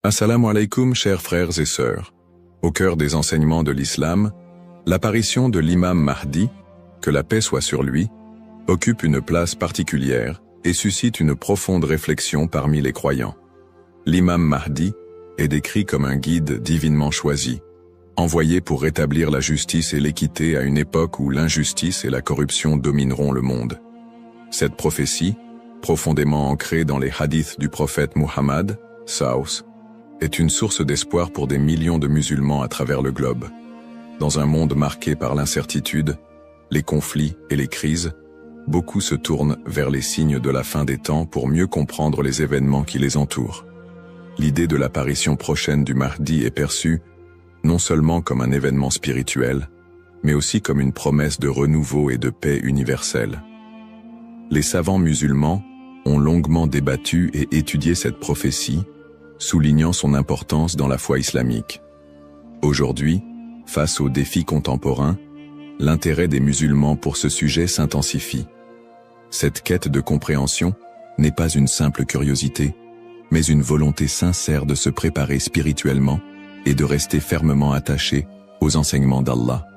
Assalamu alaikum, chers frères et sœurs. Au cœur des enseignements de l'islam, l'apparition de l'imam Mahdi, que la paix soit sur lui, occupe une place particulière et suscite une profonde réflexion parmi les croyants. L'imam Mahdi est décrit comme un guide divinement choisi, envoyé pour rétablir la justice et l'équité à une époque où l'injustice et la corruption domineront le monde. Cette prophétie, profondément ancrée dans les hadiths du prophète Muhammad, Saus, est une source d'espoir pour des millions de musulmans à travers le globe. Dans un monde marqué par l'incertitude, les conflits et les crises, beaucoup se tournent vers les signes de la fin des temps pour mieux comprendre les événements qui les entourent. L'idée de l'apparition prochaine du Mahdi est perçue non seulement comme un événement spirituel, mais aussi comme une promesse de renouveau et de paix universelle. Les savants musulmans ont longuement débattu et étudié cette prophétie, soulignant son importance dans la foi islamique. Aujourd'hui, face aux défis contemporains, l'intérêt des musulmans pour ce sujet s'intensifie. Cette quête de compréhension n'est pas une simple curiosité, mais une volonté sincère de se préparer spirituellement et de rester fermement attaché aux enseignements d'Allah.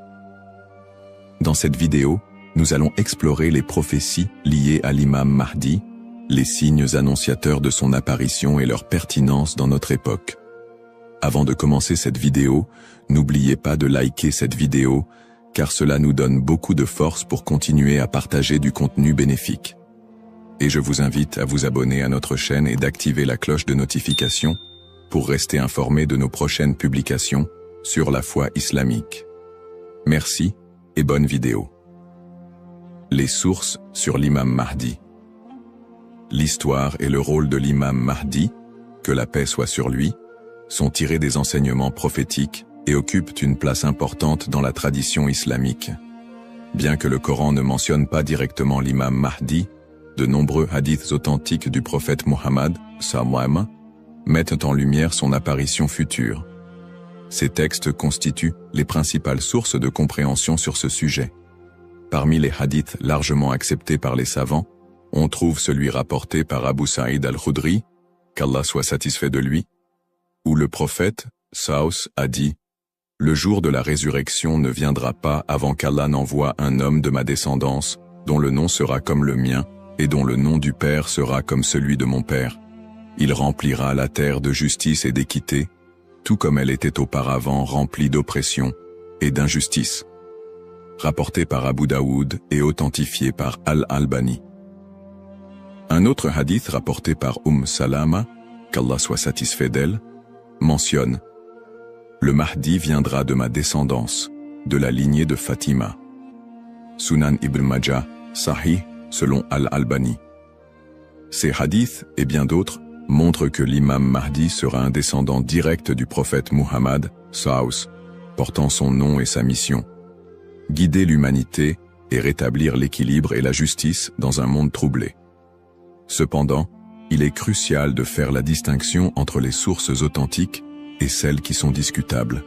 Dans cette vidéo, nous allons explorer les prophéties liées à l'imam Mahdi, les signes annonciateurs de son apparition et leur pertinence dans notre époque. Avant de commencer cette vidéo, n'oubliez pas de liker cette vidéo, car cela nous donne beaucoup de force pour continuer à partager du contenu bénéfique. Et je vous invite à vous abonner à notre chaîne et d'activer la cloche de notification pour rester informé de nos prochaines publications sur la foi islamique. Merci et bonne vidéo. Les sources sur l'imam Mahdi. L'histoire et le rôle de l'imam Mahdi, que la paix soit sur lui, sont tirés des enseignements prophétiques et occupent une place importante dans la tradition islamique. Bien que le Coran ne mentionne pas directement l'imam Mahdi, de nombreux hadiths authentiques du prophète Muhammad, sallam, mettent en lumière son apparition future. Ces textes constituent les principales sources de compréhension sur ce sujet. Parmi les hadiths largement acceptés par les savants, on trouve celui rapporté par Abu Saïd al-Khudri, qu'Allah soit satisfait de lui, où le prophète, Saus, a dit « Le jour de la résurrection ne viendra pas avant qu'Allah n'envoie un homme de ma descendance, dont le nom sera comme le mien, et dont le nom du Père sera comme celui de mon Père. Il remplira la terre de justice et d'équité, tout comme elle était auparavant remplie d'oppression et d'injustice. » Rapporté par Abu Daoud et authentifié par Al-Albani. Un autre hadith rapporté par Salama, qu'Allah soit satisfait d'elle, mentionne « Le Mahdi viendra de ma descendance, de la lignée de Fatima. » Sunan Ibn Majah, Sahih, selon Al-Albani. Ces hadiths et bien d'autres montrent que l'imam Mahdi sera un descendant direct du prophète Muhammad, Saus, portant son nom et sa mission. Guider l'humanité et rétablir l'équilibre et la justice dans un monde troublé. Cependant, il est crucial de faire la distinction entre les sources authentiques et celles qui sont discutables.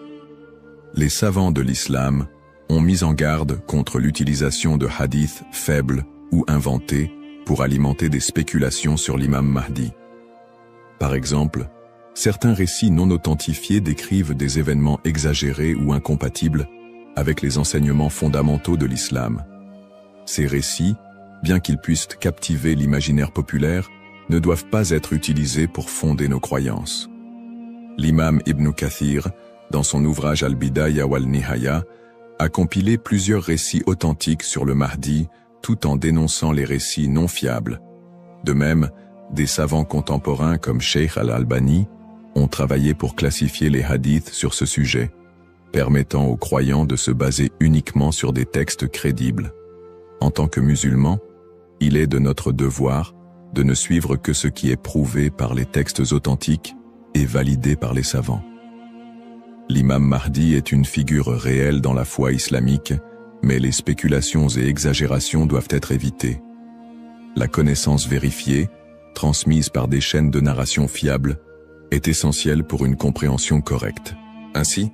Les savants de l'islam ont mis en garde contre l'utilisation de hadiths faibles ou inventés pour alimenter des spéculations sur l'imam Mahdi. Par exemple, certains récits non authentifiés décrivent des événements exagérés ou incompatibles avec les enseignements fondamentaux de l'islam. Ces récits, bien qu'ils puissent captiver l'imaginaire populaire, ne doivent pas être utilisés pour fonder nos croyances. L'imam Ibn Kathir, dans son ouvrage Al-Bidaya wal-Nihaya, a compilé plusieurs récits authentiques sur le Mahdi, tout en dénonçant les récits non fiables. De même, des savants contemporains comme Sheikh Al-Albani ont travaillé pour classifier les hadiths sur ce sujet, permettant aux croyants de se baser uniquement sur des textes crédibles. En tant que musulmans, il est de notre devoir de ne suivre que ce qui est prouvé par les textes authentiques et validé par les savants. L'imam Mahdi est une figure réelle dans la foi islamique, mais les spéculations et exagérations doivent être évitées. La connaissance vérifiée, transmise par des chaînes de narration fiables, est essentielle pour une compréhension correcte. Ainsi,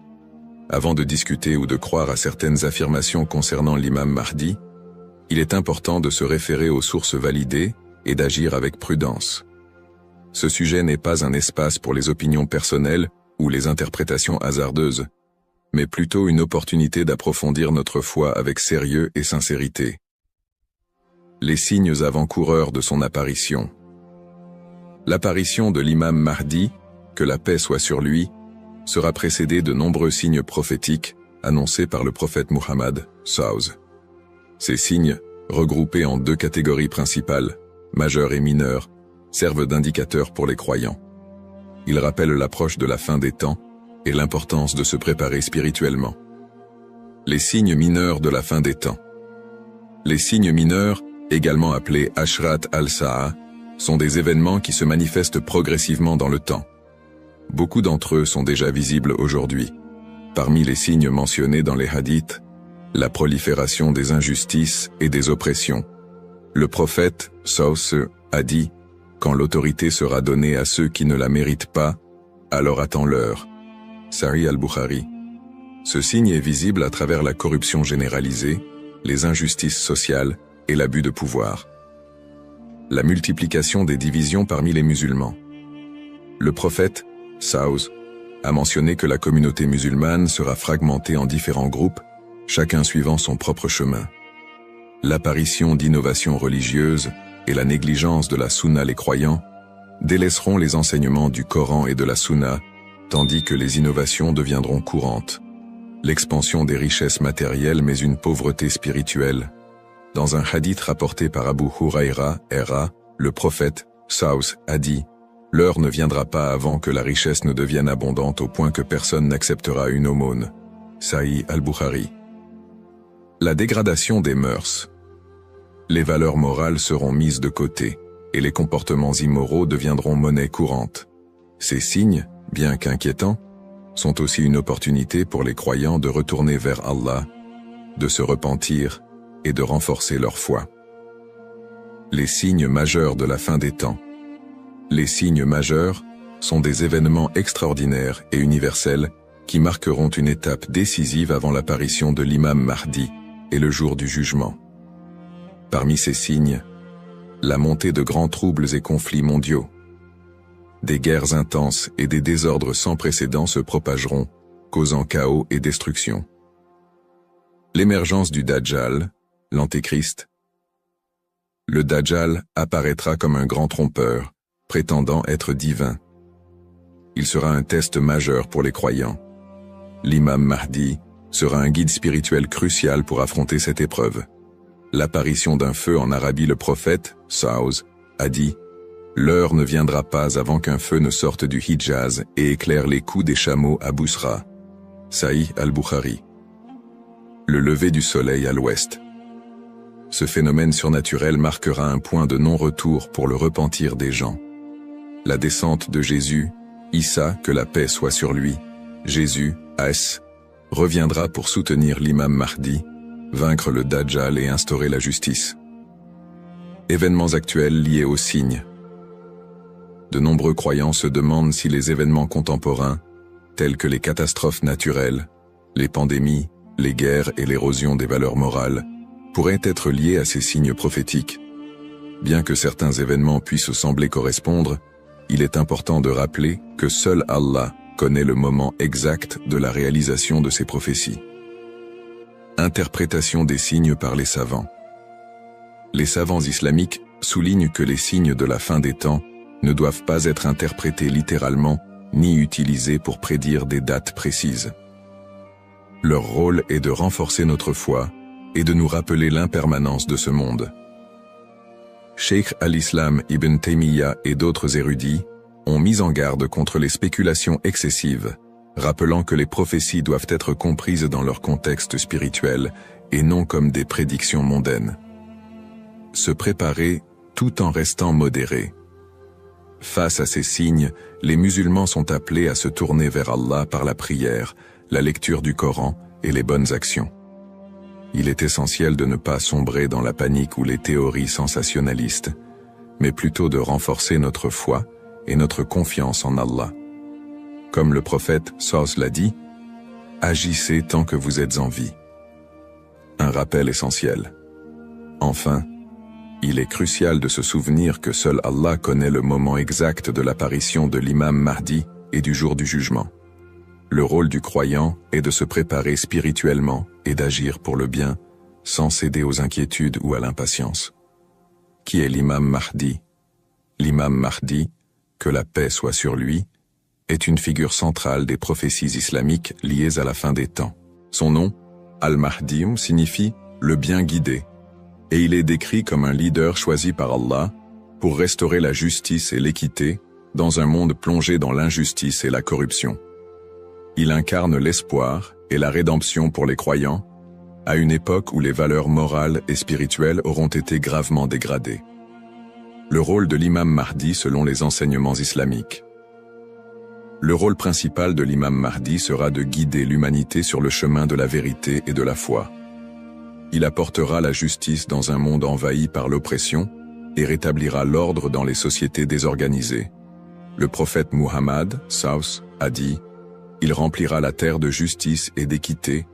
avant de discuter ou de croire à certaines affirmations concernant l'imam Mahdi, il est important de se référer aux sources validées et d'agir avec prudence. Ce sujet n'est pas un espace pour les opinions personnelles ou les interprétations hasardeuses, mais plutôt une opportunité d'approfondir notre foi avec sérieux et sincérité. Les signes avant-coureurs de son apparition. L'apparition de l'imam Mahdi, que la paix soit sur lui, sera précédée de nombreux signes prophétiques annoncés par le prophète Muhammad, SAW. Ces signes, regroupés en deux catégories principales, majeurs et mineurs, servent d'indicateurs pour les croyants. Ils rappellent l'approche de la fin des temps et l'importance de se préparer spirituellement. Les signes mineurs de la fin des temps. Les signes mineurs, également appelés Ashrat al-Sa'a, sont des événements qui se manifestent progressivement dans le temps. Beaucoup d'entre eux sont déjà visibles aujourd'hui. Parmi les signes mentionnés dans les hadiths, la prolifération des injustices et des oppressions. Le prophète, SAW, a dit « Quand l'autorité sera donnée à ceux qui ne la méritent pas, alors attends-leur » Sahih al-Bukhari. Ce signe est visible à travers la corruption généralisée, les injustices sociales et l'abus de pouvoir. La multiplication des divisions parmi les musulmans. Le prophète, SAW, a mentionné que la communauté musulmane sera fragmentée en différents groupes, chacun suivant son propre chemin. L'apparition d'innovations religieuses et la négligence de la sunna les croyants délaisseront les enseignements du Coran et de la sunna, tandis que les innovations deviendront courantes. L'expansion des richesses matérielles mais une pauvreté spirituelle. Dans un hadith rapporté par Abu Huraira, le prophète, SAW, a dit « L'heure ne viendra pas avant que la richesse ne devienne abondante au point que personne n'acceptera une aumône. » Sahih al-Bukhari. La dégradation des mœurs. Les valeurs morales seront mises de côté, et les comportements immoraux deviendront monnaie courante. Ces signes, bien qu'inquiétants, sont aussi une opportunité pour les croyants de retourner vers Allah, de se repentir et de renforcer leur foi. Les signes majeurs de la fin des temps. Les signes majeurs sont des événements extraordinaires et universels qui marqueront une étape décisive avant l'apparition de l'imam Mahdi et le jour du jugement. Parmi ces signes, la montée de grands troubles et conflits mondiaux. Des guerres intenses et des désordres sans précédent se propageront, causant chaos et destruction. L'émergence du Dajjal, l'Antéchrist. Le Dajjal apparaîtra comme un grand trompeur, prétendant être divin. Il sera un test majeur pour les croyants. L'imam Mahdi sera un guide spirituel crucial pour affronter cette épreuve. L'apparition d'un feu en Arabie. Le prophète, SAW, a dit « L'heure ne viendra pas avant qu'un feu ne sorte du Hijaz et éclaire les coups des chameaux à Bousra. » Sahih al-Bukhari. Le lever du soleil à l'ouest. Ce phénomène surnaturel marquera un point de non-retour pour le repentir des gens. La descente de Jésus, Issa, que la paix soit sur lui, Jésus, As, reviendra pour soutenir l'imam Mahdi, vaincre le Dajjal et instaurer la justice. Événements actuels liés aux signes. De nombreux croyants se demandent si les événements contemporains, tels que les catastrophes naturelles, les pandémies, les guerres et l'érosion des valeurs morales, pourraient être liés à ces signes prophétiques. Bien que certains événements puissent sembler correspondre, il est important de rappeler que seul Allah connaît le moment exact de la réalisation de ces prophéties. Interprétation des signes par les savants. Les savants islamiques soulignent que les signes de la fin des temps ne doivent pas être interprétés littéralement ni utilisés pour prédire des dates précises. Leur rôle est de renforcer notre foi et de nous rappeler l'impermanence de ce monde. Cheikh al-Islam ibn Taymiyyah et d'autres érudits ont mis en garde contre les spéculations excessives, rappelant que les prophéties doivent être comprises dans leur contexte spirituel et non comme des prédictions mondaines. Se préparer tout en restant modéré. Face à ces signes, les musulmans sont appelés à se tourner vers Allah par la prière, la lecture du Coran et les bonnes actions. Il est essentiel de ne pas sombrer dans la panique ou les théories sensationnalistes, mais plutôt de renforcer notre foi et notre confiance en Allah. Comme le prophète SAW l'a dit, « Agissez tant que vous êtes en vie ». Un rappel essentiel. Enfin, Il est crucial de se souvenir que seul Allah connaît le moment exact de l'apparition de l'imam Mahdi et du jour du jugement. Le rôle du croyant est de se préparer spirituellement et d'agir pour le bien, sans céder aux inquiétudes ou à l'impatience. Qui est l'imam Mahdi? L'imam Mahdi, que la paix soit sur lui, est une figure centrale des prophéties islamiques liées à la fin des temps. Son nom, Al-Mahdi, signifie « le bien guidé », et il est décrit comme un leader choisi par Allah pour restaurer la justice et l'équité dans un monde plongé dans l'injustice et la corruption. Il incarne l'espoir et la rédemption pour les croyants, à une époque où les valeurs morales et spirituelles auront été gravement dégradées. Le rôle de l'imam Mahdi selon les enseignements islamiques. Le rôle principal de l'imam Mahdi sera de guider l'humanité sur le chemin de la vérité et de la foi. Il apportera la justice dans un monde envahi par l'oppression et rétablira l'ordre dans les sociétés désorganisées. Le prophète Muhammad, a dit « Il remplira la terre de justice et d'équité,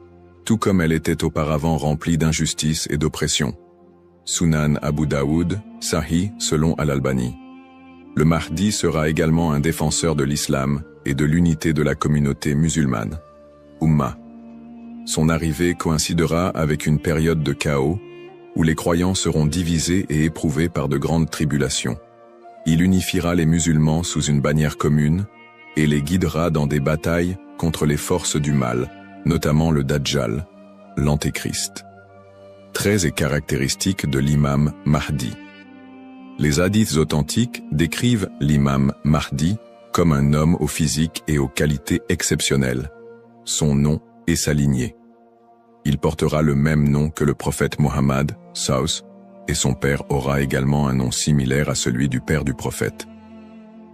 tout comme elle était auparavant remplie d'injustice et d'oppression. » Sunan Abu Daoud, Sahih selon Al-Albani. Le Mahdi sera également un défenseur de l'islam et de l'unité de la communauté musulmane. Ummah. Son arrivée coïncidera avec une période de chaos où les croyants seront divisés et éprouvés par de grandes tribulations. Il unifiera les musulmans sous une bannière commune et les guidera dans des batailles contre les forces du mal, notamment le Dajjal, l'Antéchrist. Traits et caractéristiques de l'imam Mahdi. Les hadiths authentiques décrivent l'imam Mahdi comme un homme au physique et aux qualités exceptionnelles, son nom et sa lignée. Il portera le même nom que le prophète Mohammed, et son père aura également un nom similaire à celui du père du prophète.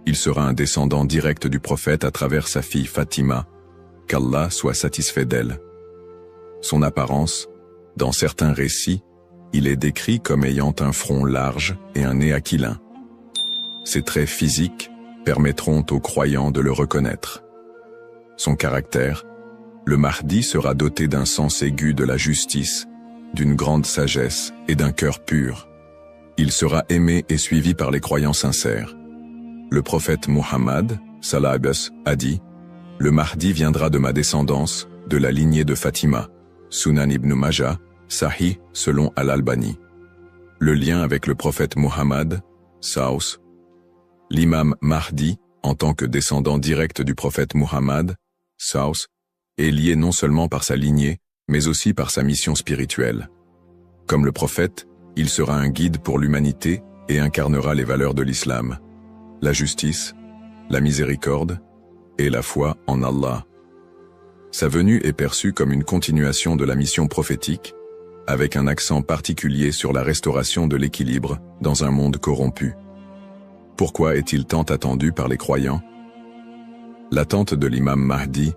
Il sera un descendant direct du prophète à travers sa fille Fatima, qu'Allah soit satisfait d'elle. Son apparence, dans certains récits, il est décrit comme ayant un front large et un nez aquilin. Ses traits physiques permettront aux croyants de le reconnaître. Son caractère, le Mahdi sera doté d'un sens aigu de la justice, d'une grande sagesse et d'un cœur pur. Il sera aimé et suivi par les croyants sincères. Le prophète Muhammad, a dit « Le Mahdi viendra de ma descendance, de la lignée de Fatima. » Sunan ibn Majah, Sahih selon Al-Albani. Le lien avec le prophète Muhammad, l'imam Mahdi, en tant que descendant direct du prophète Muhammad, est lié non seulement par sa lignée, mais aussi par sa mission spirituelle. Comme le prophète, il sera un guide pour l'humanité et incarnera les valeurs de l'islam, la justice, la miséricorde et la foi en Allah. Sa venue est perçue comme une continuation de la mission prophétique, avec un accent particulier sur la restauration de l'équilibre dans un monde corrompu. Pourquoi est-il tant attendu par les croyants? L'attente de l'imam Mahdi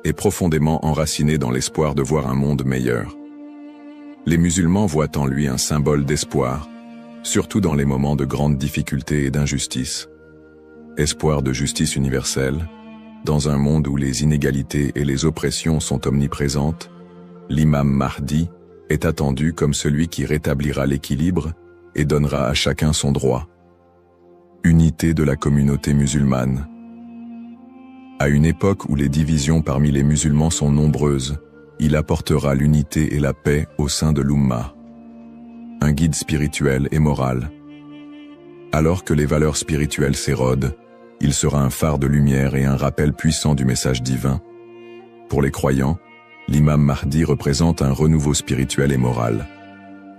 est profondément enracinée dans l'espoir de voir un monde meilleur. Les musulmans voient en lui un symbole d'espoir, surtout dans les moments de grandes difficultés et d'injustice. Espoir de justice universelle, dans un monde où les inégalités et les oppressions sont omniprésentes, l'imam Mahdi est attendu comme celui qui rétablira l'équilibre et donnera à chacun son droit. Unité de la communauté musulmane. À une époque où les divisions parmi les musulmans sont nombreuses, il apportera l'unité et la paix au sein de l'Ummah. Un guide spirituel et moral. Alors que les valeurs spirituelles s'érodent, il sera un phare de lumière et un rappel puissant du message divin. Pour les croyants, l'imam Mahdi représente un renouveau spirituel et moral.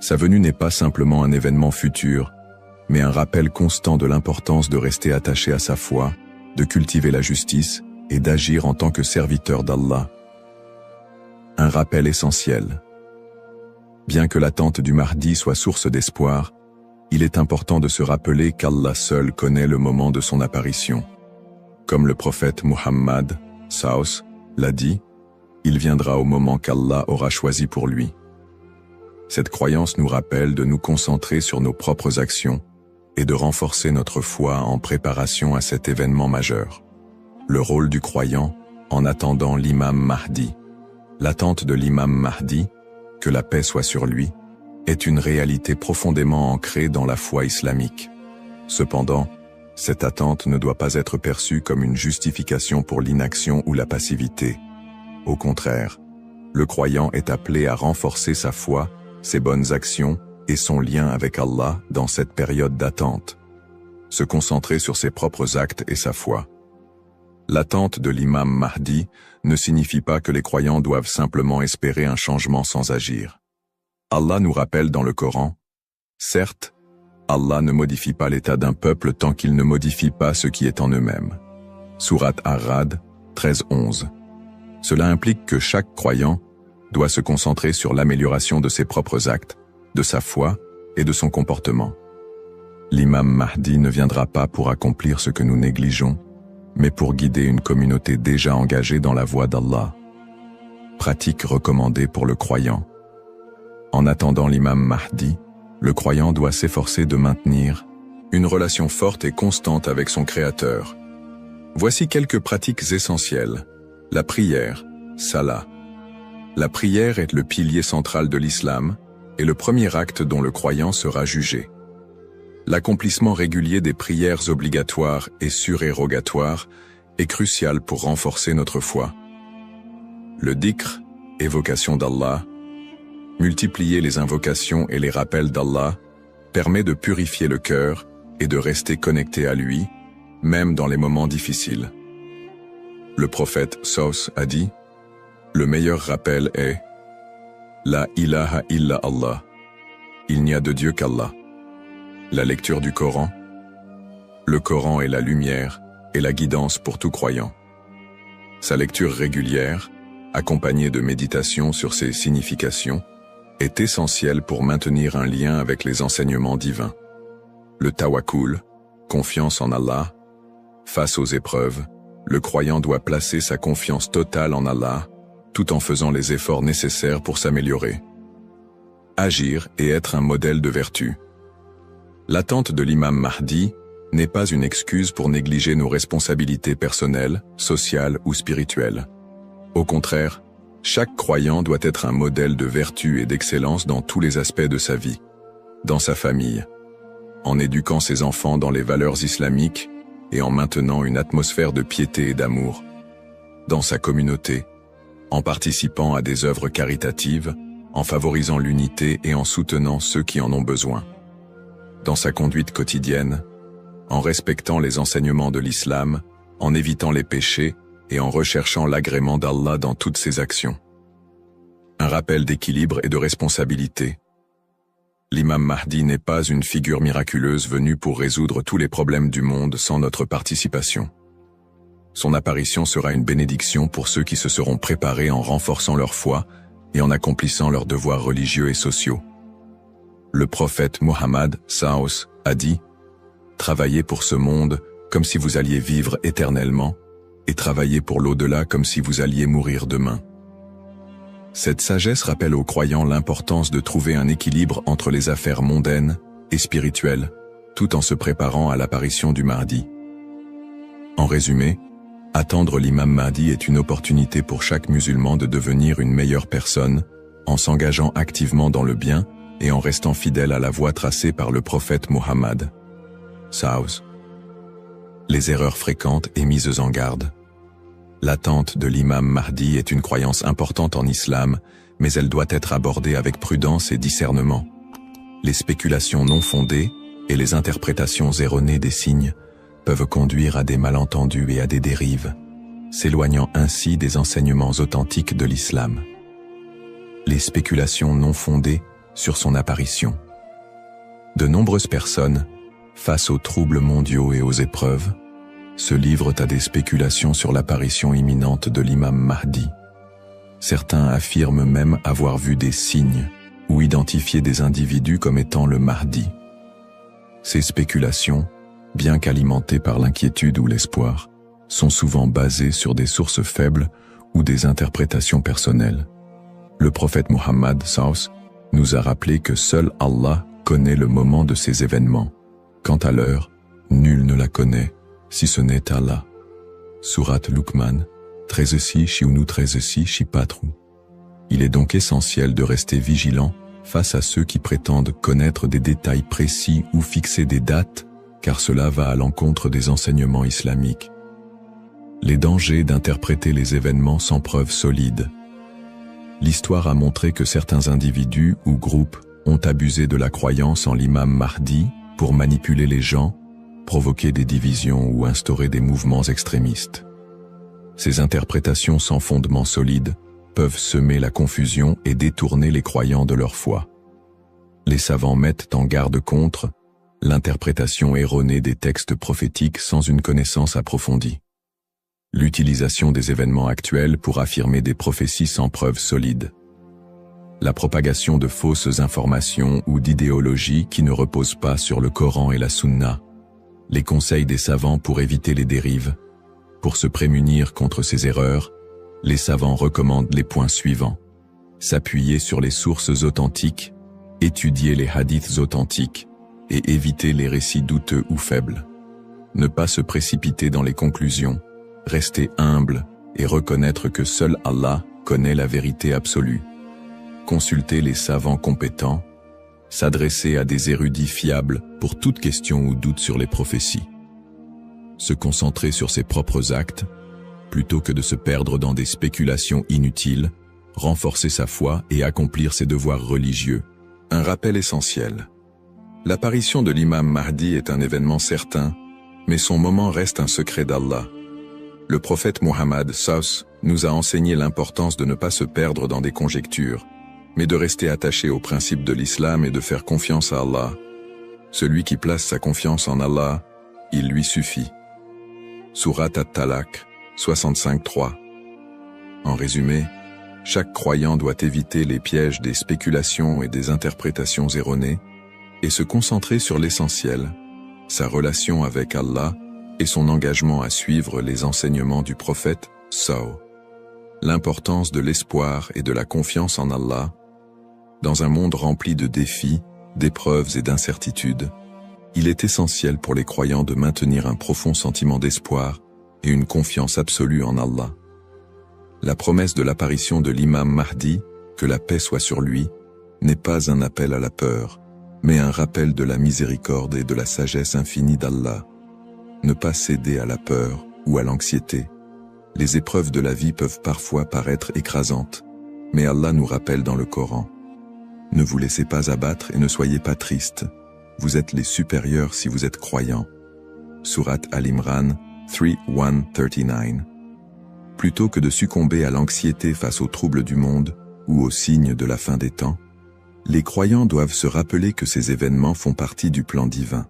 Sa venue n'est pas simplement un événement futur, mais un rappel constant de l'importance de rester attaché à sa foi, de cultiver la justice et d'agir en tant que serviteur d'Allah. Un rappel essentiel. Bien que l'attente du Mahdi soit source d'espoir, il est important de se rappeler qu'Allah seul connaît le moment de son apparition. Comme le prophète Muhammad, l'a dit, il viendra au moment qu'Allah aura choisi pour lui. Cette croyance nous rappelle de nous concentrer sur nos propres actions et de renforcer notre foi en préparation à cet événement majeur. Le rôle du croyant en attendant l'imam Mahdi. L'attente de l'imam Mahdi, que la paix soit sur lui, est une réalité profondément ancrée dans la foi islamique. Cependant, cette attente ne doit pas être perçue comme une justification pour l'inaction ou la passivité. Au contraire, le croyant est appelé à renforcer sa foi, ses bonnes actions et son lien avec Allah dans cette période d'attente. Se concentrer sur ses propres actes et sa foi. L'attente de l'imam Mahdi ne signifie pas que les croyants doivent simplement espérer un changement sans agir. Allah nous rappelle dans le Coran, « Certes, Allah ne modifie pas l'état d'un peuple tant qu'il ne modifie pas ce qui est en eux-mêmes. » Sourate Ar-Ra'd 13-11. Cela implique que chaque croyant doit se concentrer sur l'amélioration de ses propres actes, de sa foi et de son comportement. L'imam Mahdi ne viendra pas pour accomplir ce que nous négligeons, mais pour guider une communauté déjà engagée dans la voie d'Allah. Pratique recommandée pour le croyant. En attendant l'imam Mahdi, le croyant doit s'efforcer de maintenir une relation forte et constante avec son Créateur. Voici quelques pratiques essentielles. La prière, salat. La prière est le pilier central de l'islam et le premier acte dont le croyant sera jugé. L'accomplissement régulier des prières obligatoires et surérogatoires est crucial pour renforcer notre foi. Le dhikr, évocation d'Allah, multiplier les invocations et les rappels d'Allah, permet de purifier le cœur et de rester connecté à lui, même dans les moments difficiles. Le prophète Saus a dit, « Le meilleur rappel est « La ilaha illa Allah » Il n'y a de Dieu qu'Allah. La lecture du Coran. Le Coran est la lumière et la guidance pour tout croyant. Sa lecture régulière, accompagnée de méditation sur ses significations, est essentielle pour maintenir un lien avec les enseignements divins. Le tawakkul, confiance en Allah. Face aux épreuves, le croyant doit placer sa confiance totale en Allah, tout en faisant les efforts nécessaires pour s'améliorer. Agir et être un modèle de vertu. L'attente de l'imam Mahdi n'est pas une excuse pour négliger nos responsabilités personnelles, sociales ou spirituelles. Au contraire, chaque croyant doit être un modèle de vertu et d'excellence dans tous les aspects de sa vie, dans sa famille, en éduquant ses enfants dans les valeurs islamiques et en maintenant une atmosphère de piété et d'amour, dans sa communauté, en participant à des œuvres caritatives, en favorisant l'unité et en soutenant ceux qui en ont besoin. Dans sa conduite quotidienne, en respectant les enseignements de l'islam, en évitant les péchés et en recherchant l'agrément d'Allah dans toutes ses actions. Un rappel d'équilibre et de responsabilité. L'imam Mahdi n'est pas une figure miraculeuse venue pour résoudre tous les problèmes du monde sans notre participation. Son apparition sera une bénédiction pour ceux qui se seront préparés en renforçant leur foi et en accomplissant leurs devoirs religieux et sociaux. Le prophète Mohammed Saos a dit « Travaillez pour ce monde comme si vous alliez vivre éternellement, et travaillez pour l'au-delà comme si vous alliez mourir demain. » Cette sagesse rappelle aux croyants l'importance de trouver un équilibre entre les affaires mondaines et spirituelles, tout en se préparant à l'apparition du Mahdi. En résumé, attendre l'imam Mahdi est une opportunité pour chaque musulman de devenir une meilleure personne, en s'engageant activement dans le bien et en restant fidèle à la voie tracée par le prophète Mohammed. Saos. Les erreurs fréquentes et mises en garde. L'attente de l'imam Mahdi est une croyance importante en islam, mais elle doit être abordée avec prudence et discernement. Les spéculations non fondées et les interprétations erronées des signes peuvent conduire à des malentendus et à des dérives, s'éloignant ainsi des enseignements authentiques de l'islam. Les spéculations non fondées sur son apparition. De nombreuses personnes, face aux troubles mondiaux et aux épreuves, se livrent à des spéculations sur l'apparition imminente de l'imam Mahdi. Certains affirment même avoir vu des signes ou identifié des individus comme étant le Mahdi. Ces spéculations, bien qu'alimentées par l'inquiétude ou l'espoir, sont souvent basées sur des sources faibles ou des interprétations personnelles. Le prophète Mohammed Saus nous a rappelé que seul Allah connaît le moment de ces événements. Quant à l'heure, nul ne la connaît, si ce n'est Allah. Sourate Luqman, 13-6 13-6 Il est donc essentiel de rester vigilant face à ceux qui prétendent connaître des détails précis ou fixer des dates, car cela va à l'encontre des enseignements islamiques. Les dangers d'interpréter les événements sans preuves solides. L'histoire a montré que certains individus ou groupes ont abusé de la croyance en l'imam Mahdi pour manipuler les gens, provoquer des divisions ou instaurer des mouvements extrémistes. Ces interprétations sans fondement solide peuvent semer la confusion et détourner les croyants de leur foi. Les savants mettent en garde contre l'interprétation erronée des textes prophétiques sans une connaissance approfondie. L'utilisation des événements actuels pour affirmer des prophéties sans preuves solides. La propagation de fausses informations ou d'idéologies qui ne reposent pas sur le Coran et la Sunna. Les conseils des savants pour éviter les dérives. Pour se prémunir contre ces erreurs, les savants recommandent les points suivants. S'appuyer sur les sources authentiques, étudier les hadiths authentiques et éviter les récits douteux ou faibles. Ne pas se précipiter dans les conclusions, rester humble et reconnaître que seul Allah connaît la vérité absolue. Consulter les savants compétents, s'adresser à des érudits fiables pour toute question ou doute sur les prophéties. Se concentrer sur ses propres actes, plutôt que de se perdre dans des spéculations inutiles, renforcer sa foi et accomplir ses devoirs religieux. Un rappel essentiel. L'apparition de l'imam Mahdi est un événement certain, mais son moment reste un secret d'Allah. Le prophète Muhammad SAW nous a enseigné l'importance de ne pas se perdre dans des conjectures, mais de rester attaché aux principes de l'islam et de faire confiance à Allah. Celui qui place sa confiance en Allah, il lui suffit. Surat At-Talaq, 65-3. En résumé, chaque croyant doit éviter les pièges des spéculations et des interprétations erronées et se concentrer sur l'essentiel, sa relation avec Allah et son engagement à suivre les enseignements du prophète SAW. L'importance de l'espoir et de la confiance en Allah. Dans un monde rempli de défis, d'épreuves et d'incertitudes, il est essentiel pour les croyants de maintenir un profond sentiment d'espoir et une confiance absolue en Allah. La promesse de l'apparition de l'imam Mahdi, que la paix soit sur lui, n'est pas un appel à la peur, mais un rappel de la miséricorde et de la sagesse infinie d'Allah. Ne pas céder à la peur ou à l'anxiété. Les épreuves de la vie peuvent parfois paraître écrasantes, mais Allah nous rappelle dans le Coran. Ne vous laissez pas abattre et ne soyez pas tristes. Vous êtes les supérieurs si vous êtes croyants. Surat Al-Imran 3:1-39. Plutôt que de succomber à l'anxiété face aux troubles du monde ou aux signes de la fin des temps, les croyants doivent se rappeler que ces événements font partie du plan divin.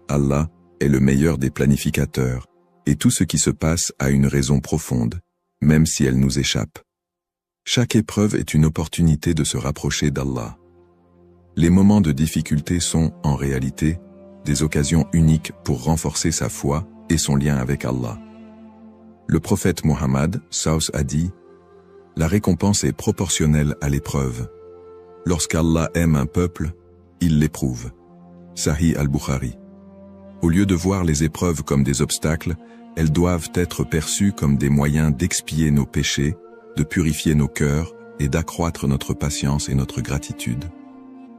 Allah est le meilleur des planificateurs, et tout ce qui se passe a une raison profonde, même si elle nous échappe. Chaque épreuve est une opportunité de se rapprocher d'Allah. Les moments de difficulté sont, en réalité, des occasions uniques pour renforcer sa foi et son lien avec Allah. Le prophète Muhammad SAW a dit « La récompense est proportionnelle à l'épreuve. Lorsqu'Allah aime un peuple, il l'éprouve. » Sahih al-Bukhari. Au lieu de voir les épreuves comme des obstacles, elles doivent être perçues comme des moyens d'expier nos péchés, de purifier nos cœurs et d'accroître notre patience et notre gratitude.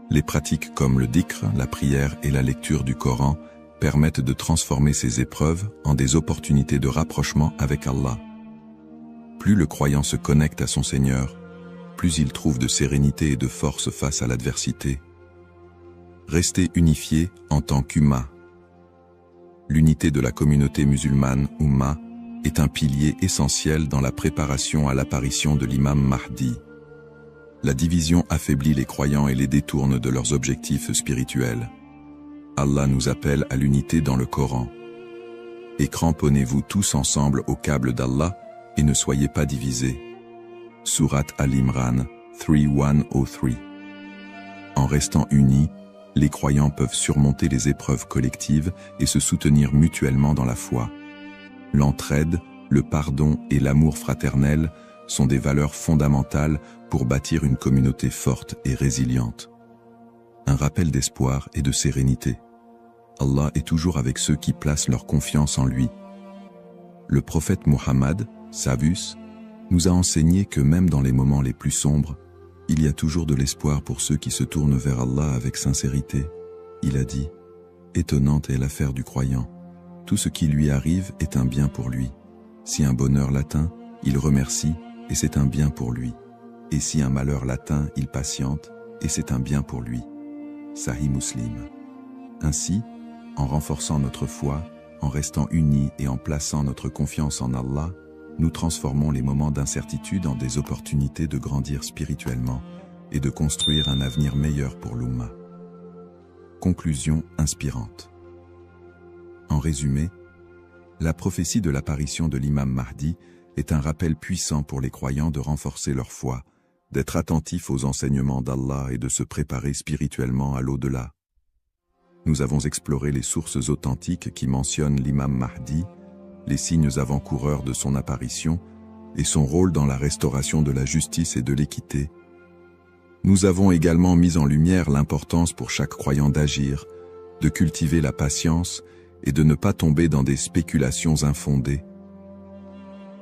Les pratiques comme le dhikr, la prière et la lecture du Coran permettent de transformer ces épreuves en des opportunités de rapprochement avec Allah. Plus le croyant se connecte à son Seigneur, plus il trouve de sérénité et de force face à l'adversité. Rester unifié en tant qu'Ummah. L'unité de la communauté musulmane, Ummah, est un pilier essentiel dans la préparation à l'apparition de l'imam Mahdi. La division affaiblit les croyants et les détourne de leurs objectifs spirituels. Allah nous appelle à l'unité dans le Coran. Et cramponnez-vous tous ensemble au câble d'Allah et ne soyez pas divisés. Surat Al-Imran 3:1-3. En restant unis, les croyants peuvent surmonter les épreuves collectives et se soutenir mutuellement dans la foi. L'entraide, le pardon et l'amour fraternel sont des valeurs fondamentales pour bâtir une communauté forte et résiliente. Un rappel d'espoir et de sérénité. Allah est toujours avec ceux qui placent leur confiance en lui. Le prophète Muhammad, Savus, nous a enseigné que même dans les moments les plus sombres, Il y a toujours de l'espoir pour ceux qui se tournent vers Allah avec sincérité. Il a dit, « Étonnante est l'affaire du croyant. Tout ce qui lui arrive est un bien pour lui. Si un bonheur l'atteint, il remercie, et c'est un bien pour lui. Et si un malheur l'atteint, il patiente, et c'est un bien pour lui. » Sahih Muslim. Ainsi, en renforçant notre foi, en restant unis et en plaçant notre confiance en Allah, nous transformons les moments d'incertitude en des opportunités de grandir spirituellement et de construire un avenir meilleur pour l'Ummah. Conclusion inspirante. En résumé, la prophétie de l'apparition de l'imam Mahdi est un rappel puissant pour les croyants de renforcer leur foi, d'être attentifs aux enseignements d'Allah et de se préparer spirituellement à l'au-delà. Nous avons exploré les sources authentiques qui mentionnent l'imam Mahdi, les signes avant-coureurs de son apparition et son rôle dans la restauration de la justice et de l'équité. Nous avons également mis en lumière l'importance pour chaque croyant d'agir, de cultiver la patience et de ne pas tomber dans des spéculations infondées.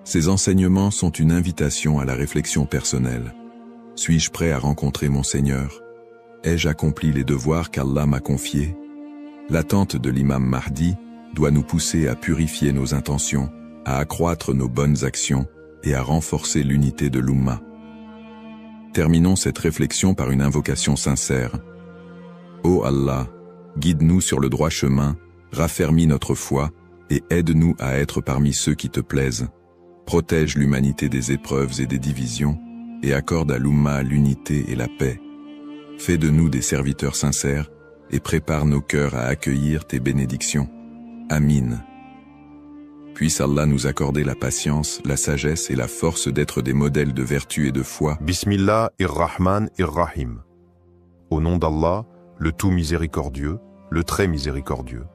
Ces enseignements sont une invitation à la réflexion personnelle. Suis-je prêt à rencontrer mon Seigneur? Ai-je accompli les devoirs qu'Allah m'a confiés? L'attente de l'imam Mahdi doit nous pousser à purifier nos intentions, à accroître nos bonnes actions et à renforcer l'unité de l'Ummah. Terminons cette réflexion par une invocation sincère. Ô Allah, guide-nous sur le droit chemin, raffermis notre foi et aide-nous à être parmi ceux qui te plaisent. Protège l'humanité des épreuves et des divisions et accorde à l'Ummah l'unité et la paix. Fais de nous des serviteurs sincères et prépare nos cœurs à accueillir tes bénédictions. Amin. Puisse Allah nous accorder la patience, la sagesse et la force d'être des modèles de vertu et de foi. Bismillahir-Rahman-ir-Rahim. Au nom d'Allah, le tout miséricordieux, le très miséricordieux.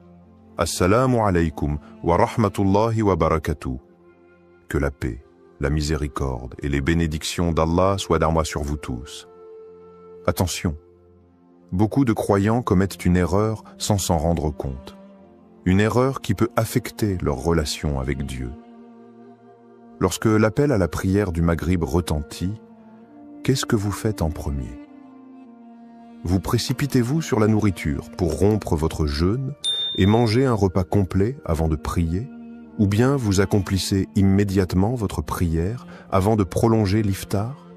Assalamu alaykum wa rahmatullahi wa barakatuh. Que la paix, la miséricorde et les bénédictions d'Allah soient d'armois sur vous tous. Attention, beaucoup de croyants commettent une erreur sans s'en rendre compte. Une erreur qui peut affecter leur relation avec Dieu. Lorsque l'appel à la prière du Maghrib retentit, qu'est-ce que vous faites en premier? Vous précipitez-vous sur la nourriture pour rompre votre jeûne et manger un repas complet avant de prier? Ou bien vous accomplissez immédiatement votre prière avant de prolonger l'iftar?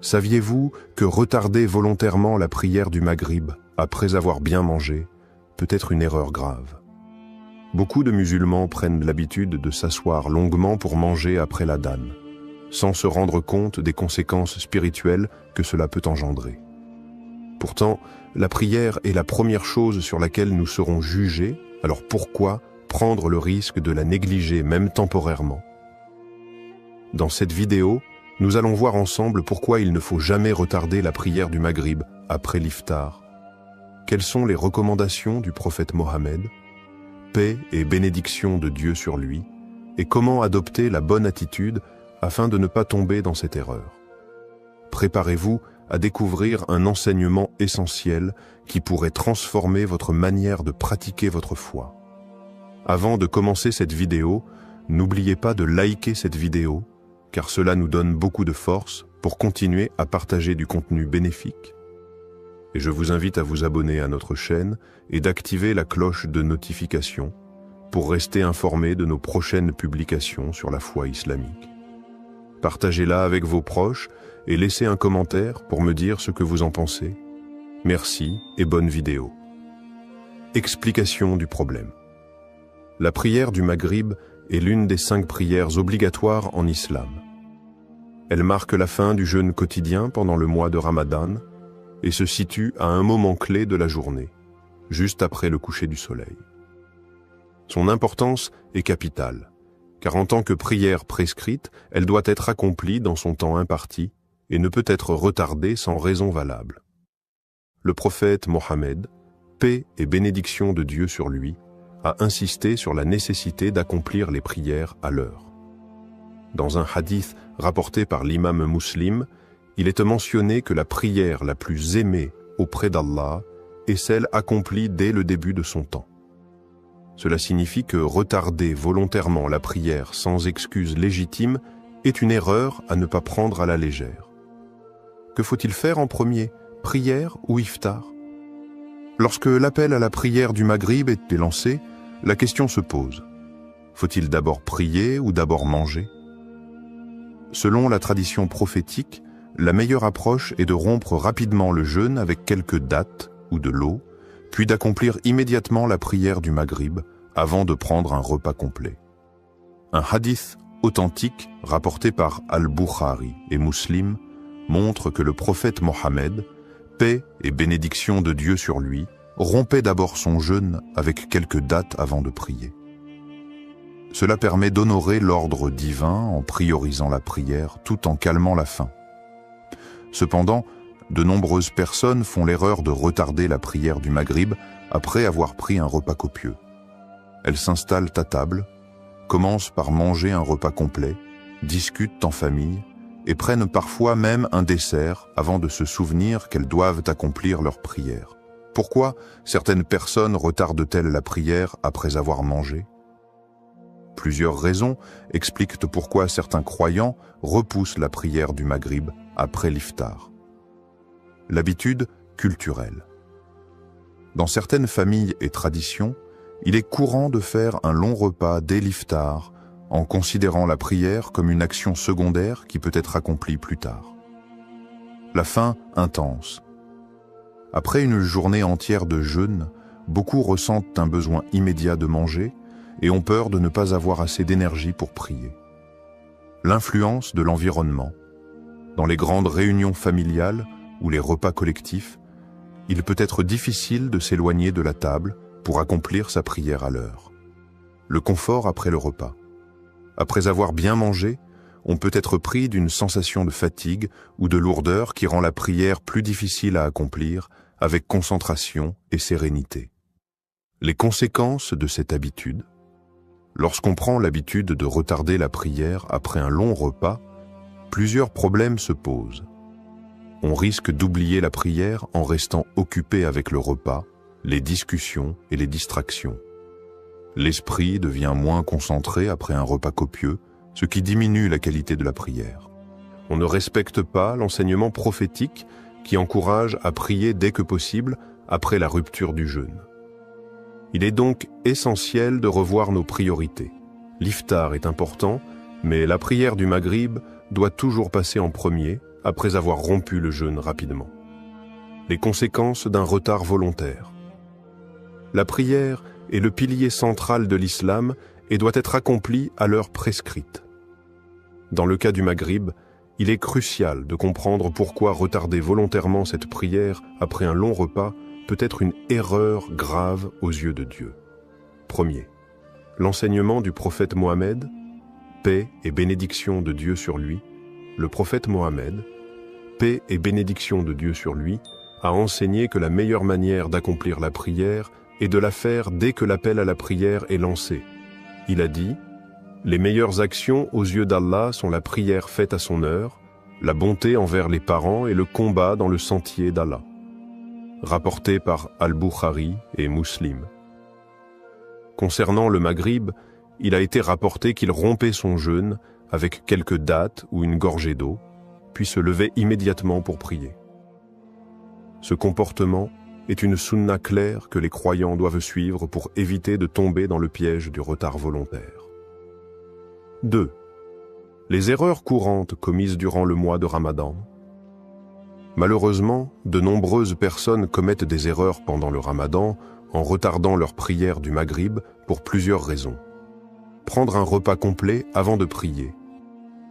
Saviez-vous que retarder volontairement la prière du Maghrib après avoir bien mangé peut être une erreur grave? Beaucoup de musulmans prennent l'habitude de s'asseoir longuement pour manger après l'adhan, sans se rendre compte des conséquences spirituelles que cela peut engendrer. Pourtant, la prière est la première chose sur laquelle nous serons jugés, alors pourquoi prendre le risque de la négliger même temporairement? Dans cette vidéo, nous allons voir ensemble pourquoi il ne faut jamais retarder la prière du Maghrib après l'iftar. Quelles sont les recommandations du prophète Mohammed? Paix et bénédiction de Dieu sur lui, et comment adopter la bonne attitude afin de ne pas tomber dans cette erreur. Préparez-vous à découvrir un enseignement essentiel qui pourrait transformer votre manière de pratiquer votre foi. Avant de commencer cette vidéo, n'oubliez pas de liker cette vidéo, car cela nous donne beaucoup de force pour continuer à partager du contenu bénéfique. Et je vous invite à vous abonner à notre chaîne et d'activer la cloche de notification pour rester informé de nos prochaines publications sur la foi islamique. Partagez-la avec vos proches et laissez un commentaire pour me dire ce que vous en pensez. Merci et bonne vidéo. Explication du problème. La prière du Maghrib est l'une des 5 prières obligatoires en islam. Elle marque la fin du jeûne quotidien pendant le mois de Ramadan et se situe à un moment clé de la journée, juste après le coucher du soleil. Son importance est capitale, car en tant que prière prescrite, elle doit être accomplie dans son temps imparti et ne peut être retardée sans raison valable. Le prophète Mohammed, paix et bénédiction de Dieu sur lui, a insisté sur la nécessité d'accomplir les prières à l'heure. Dans un hadith rapporté par l'imam Muslim, il est mentionné que la prière la plus aimée auprès d'Allah est celle accomplie dès le début de son temps. Cela signifie que retarder volontairement la prière sans excuse légitime est une erreur à ne pas prendre à la légère. Que faut-il faire en premier, prière ou iftar? Lorsque l'appel à la prière du Maghrib est lancé, la question se pose. Faut-il d'abord prier ou d'abord manger? Selon la tradition prophétique, la meilleure approche est de rompre rapidement le jeûne avec quelques dattes ou de l'eau, puis d'accomplir immédiatement la prière du Maghrib avant de prendre un repas complet. Un hadith authentique rapporté par Al-Bukhari et Muslim montre que le prophète Mohammed, paix et bénédiction de Dieu sur lui, rompait d'abord son jeûne avec quelques dattes avant de prier. Cela permet d'honorer l'ordre divin en priorisant la prière tout en calmant la faim. Cependant, de nombreuses personnes font l'erreur de retarder la prière du Maghrib après avoir pris un repas copieux. Elles s'installent à table, commencent par manger un repas complet, discutent en famille et prennent parfois même un dessert avant de se souvenir qu'elles doivent accomplir leur prière. Pourquoi certaines personnes retardent-elles la prière après avoir mangé? Plusieurs raisons expliquent pourquoi certains croyants repoussent la prière du Maghrib après l'iftar. L'habitude culturelle. Dans certaines familles et traditions, il est courant de faire un long repas dès l'iftar, en considérant la prière comme une action secondaire qui peut être accomplie plus tard. La faim intense. Après une journée entière de jeûne, beaucoup ressentent un besoin immédiat de manger et ont peur de ne pas avoir assez d'énergie pour prier. L'influence de l'environnement. Dans les grandes réunions familiales ou les repas collectifs, il peut être difficile de s'éloigner de la table pour accomplir sa prière à l'heure. Le confort après le repas. Après avoir bien mangé, on peut être pris d'une sensation de fatigue ou de lourdeur qui rend la prière plus difficile à accomplir avec concentration et sérénité. Les conséquences de cette habitude. Lorsqu'on prend l'habitude de retarder la prière après un long repas, plusieurs problèmes se posent. On risque d'oublier la prière en restant occupé avec le repas, les discussions et les distractions. L'esprit devient moins concentré après un repas copieux, ce qui diminue la qualité de la prière. On ne respecte pas l'enseignement prophétique qui encourage à prier dès que possible après la rupture du jeûne. Il est donc essentiel de revoir nos priorités. L'iftar est important, mais la prière du Maghrib doit toujours passer en premier après avoir rompu le jeûne rapidement. Les conséquences d'un retard volontaire. La prière est le pilier central de l'islam et doit être accomplie à l'heure prescrite. Dans le cas du Maghrib, il est crucial de comprendre pourquoi retarder volontairement cette prière après un long repas peut être une erreur grave aux yeux de Dieu. Premier, l'enseignement du prophète Mohammed, paix et bénédiction de Dieu sur lui. Le prophète Mohammed, paix et bénédiction de Dieu sur lui, a enseigné que la meilleure manière d'accomplir la prière est de la faire dès que l'appel à la prière est lancé. Il a dit « Les meilleures actions aux yeux d'Allah sont la prière faite à son heure, la bonté envers les parents et le combat dans le sentier d'Allah. » Rapporté par Al-Bukhari et Muslim. Concernant le Maghrib, il a été rapporté qu'il rompait son jeûne avec quelques dattes ou une gorgée d'eau, puis se levait immédiatement pour prier. Ce comportement est une sunna claire que les croyants doivent suivre pour éviter de tomber dans le piège du retard volontaire. 2. Les erreurs courantes commises durant le mois de Ramadan. Malheureusement, de nombreuses personnes commettent des erreurs pendant le Ramadan en retardant leur prière du Maghrib pour plusieurs raisons. Prendre un repas complet avant de prier.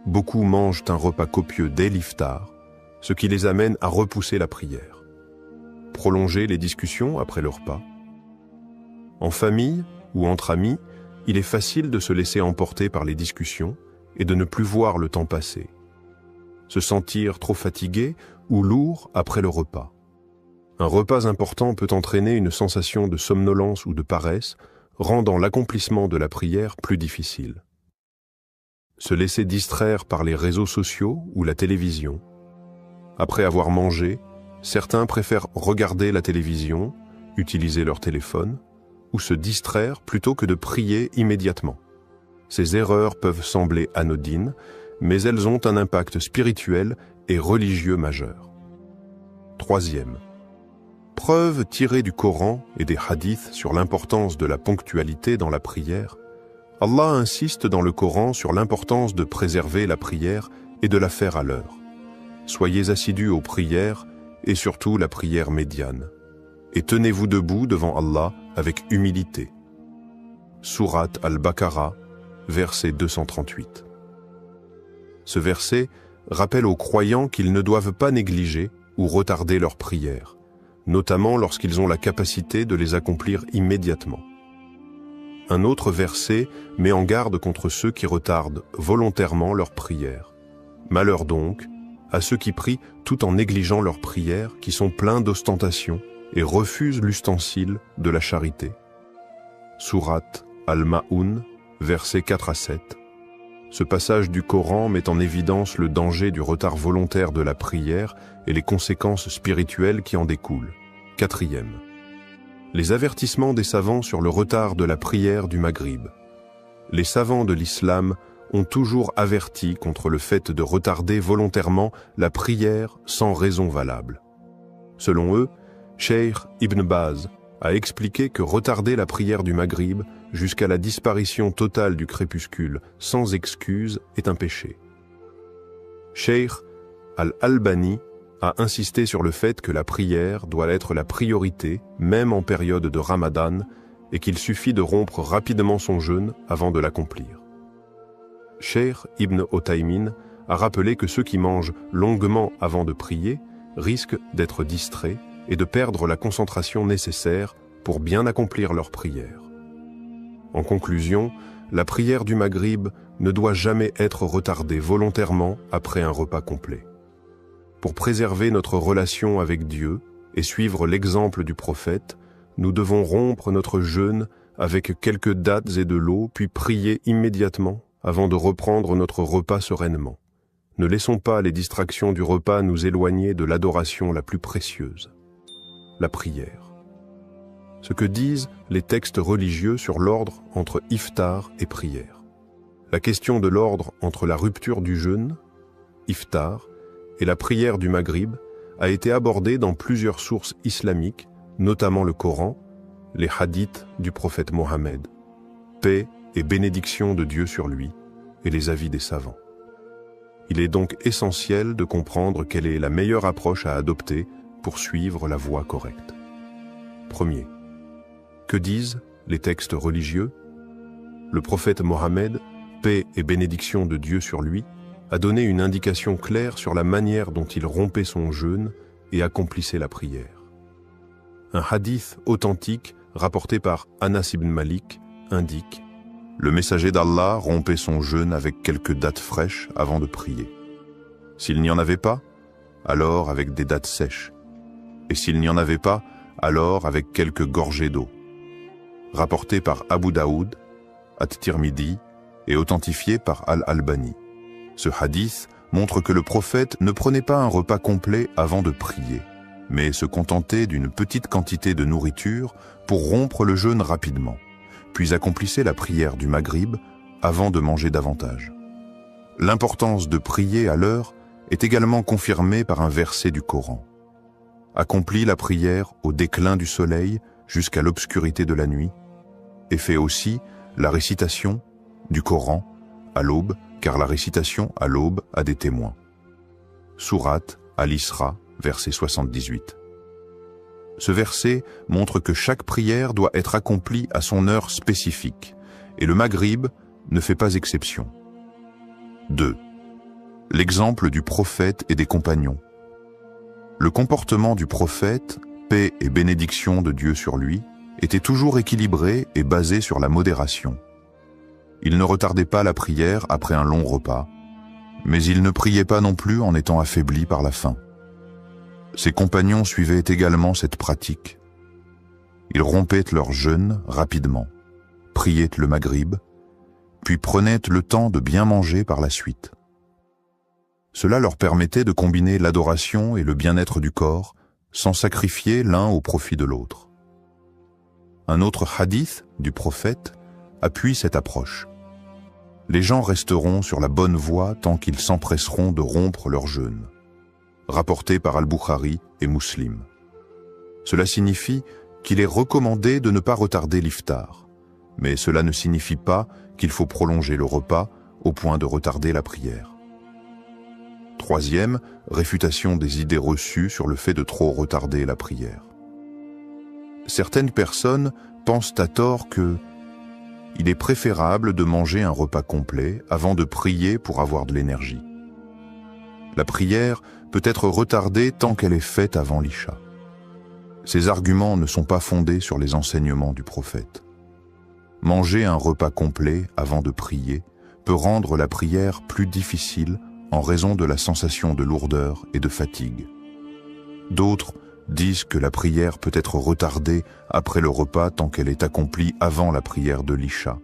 Beaucoup mangent un repas copieux dès l'iftar, ce qui les amène à repousser la prière. Prolonger les discussions après le repas. En famille ou entre amis, il est facile de se laisser emporter par les discussions et de ne plus voir le temps passer. Se sentir trop fatigué ou lourd après le repas. Un repas important peut entraîner une sensation de somnolence ou de paresse, rendant l'accomplissement de la prière plus difficile. Se laisser distraire par les réseaux sociaux ou la télévision. Après avoir mangé, certains préfèrent regarder la télévision, utiliser leur téléphone, ou se distraire plutôt que de prier immédiatement. Ces erreurs peuvent sembler anodines, mais elles ont un impact spirituel et religieux majeur. Troisième. Preuve tirée du Coran et des hadiths sur l'importance de la ponctualité dans la prière, Allah insiste dans le Coran sur l'importance de préserver la prière et de la faire à l'heure. Soyez assidus aux prières et surtout la prière médiane. Et tenez-vous debout devant Allah avec humilité. Sourate Al-Baqarah, verset 238. Ce verset rappelle aux croyants qu'ils ne doivent pas négliger ou retarder leurs prières, notamment lorsqu'ils ont la capacité de les accomplir immédiatement. Un autre verset met en garde contre ceux qui retardent volontairement leurs prières. Malheur donc à ceux qui prient tout en négligeant leurs prières, qui sont pleins d'ostentation et refusent l'ustensile de la charité. Sourate Al-Ma'un, versets 4 à 7. Ce passage du Coran met en évidence le danger du retard volontaire de la prière et les conséquences spirituelles qui en découlent. Quatrième. Les avertissements des savants sur le retard de la prière du Maghrib. Les savants de l'islam ont toujours averti contre le fait de retarder volontairement la prière sans raison valable. Selon eux, Cheikh Ibn Baz a expliqué que retarder la prière du Maghrib jusqu'à la disparition totale du crépuscule sans excuse est un péché. Cheikh Al-Albani a insisté sur le fait que la prière doit être la priorité, même en période de Ramadan, et qu'il suffit de rompre rapidement son jeûne avant de l'accomplir. Cheikh Ibn Othaymin a rappelé que ceux qui mangent longuement avant de prier risquent d'être distraits et de perdre la concentration nécessaire pour bien accomplir leur prière. En conclusion, la prière du Maghrib ne doit jamais être retardée volontairement après un repas complet. Pour préserver notre relation avec Dieu et suivre l'exemple du prophète, nous devons rompre notre jeûne avec quelques dattes et de l'eau, puis prier immédiatement avant de reprendre notre repas sereinement. Ne laissons pas les distractions du repas nous éloigner de l'adoration la plus précieuse, la prière. Ce que disent les textes religieux sur l'ordre entre iftar et prière. La question de l'ordre entre la rupture du jeûne, iftar, et la prière du Maghrib a été abordée dans plusieurs sources islamiques, notamment le Coran, les hadiths du prophète Mohammed, paix et bénédiction de Dieu sur lui, et les avis des savants. Il est donc essentiel de comprendre quelle est la meilleure approche à adopter pour suivre la voie correcte. Premier. Que disent les textes religieux? Le prophète Mohammed, paix et bénédiction de Dieu sur lui, a donné une indication claire sur la manière dont il rompait son jeûne et accomplissait la prière. Un hadith authentique rapporté par Anas ibn Malik indique: le messager d'Allah rompait son jeûne avec quelques dattes fraîches avant de prier. S'il n'y en avait pas, alors avec des dattes sèches. Et s'il n'y en avait pas, alors avec quelques gorgées d'eau. Rapporté par Abu Daoud, At-Tirmidhi et authentifié par Al-Albani. Ce hadith montre que le prophète ne prenait pas un repas complet avant de prier, mais se contentait d'une petite quantité de nourriture pour rompre le jeûne rapidement, puis accomplissait la prière du Maghrib avant de manger davantage. L'importance de prier à l'heure est également confirmée par un verset du Coran. Accomplis la prière au déclin du soleil jusqu'à l'obscurité de la nuit, et fait aussi la récitation du Coran à l'aube, car la récitation à l'aube a des témoins. Sourate Al-Isra, verset 78. Ce verset montre que chaque prière doit être accomplie à son heure spécifique, et le Maghrib ne fait pas exception. 2. L'exemple du prophète et des compagnons. Le comportement du prophète, paix et bénédiction de Dieu sur lui, était toujours équilibré et basé sur la modération. Il ne retardait pas la prière après un long repas, mais il ne priait pas non plus en étant affaibli par la faim. Ses compagnons suivaient également cette pratique. Ils rompaient leur jeûne rapidement, priaient le Maghrib, puis prenaient le temps de bien manger par la suite. Cela leur permettait de combiner l'adoration et le bien-être du corps, sans sacrifier l'un au profit de l'autre. Un autre hadith du prophète appuie cette approche. Les gens resteront sur la bonne voie tant qu'ils s'empresseront de rompre leur jeûne. rapporté par Al-Bukhari et Muslim. Cela signifie qu'il est recommandé de ne pas retarder l'iftar, mais cela ne signifie pas qu'il faut prolonger le repas au point de retarder la prière. Troisième, réfutation des idées reçues sur le fait de trop retarder la prière. Certaines personnes pensent à tort que il est préférable de manger un repas complet avant de prier pour avoir de l'énergie. La prière peut être retardée tant qu'elle est faite avant l'Isha. Ces arguments ne sont pas fondés sur les enseignements du prophète. Manger un repas complet avant de prier peut rendre la prière plus difficile en raison de la sensation de lourdeur et de fatigue. D'autres disent que la prière peut être retardée après le repas tant qu'elle est accomplie avant la prière de l'Isha.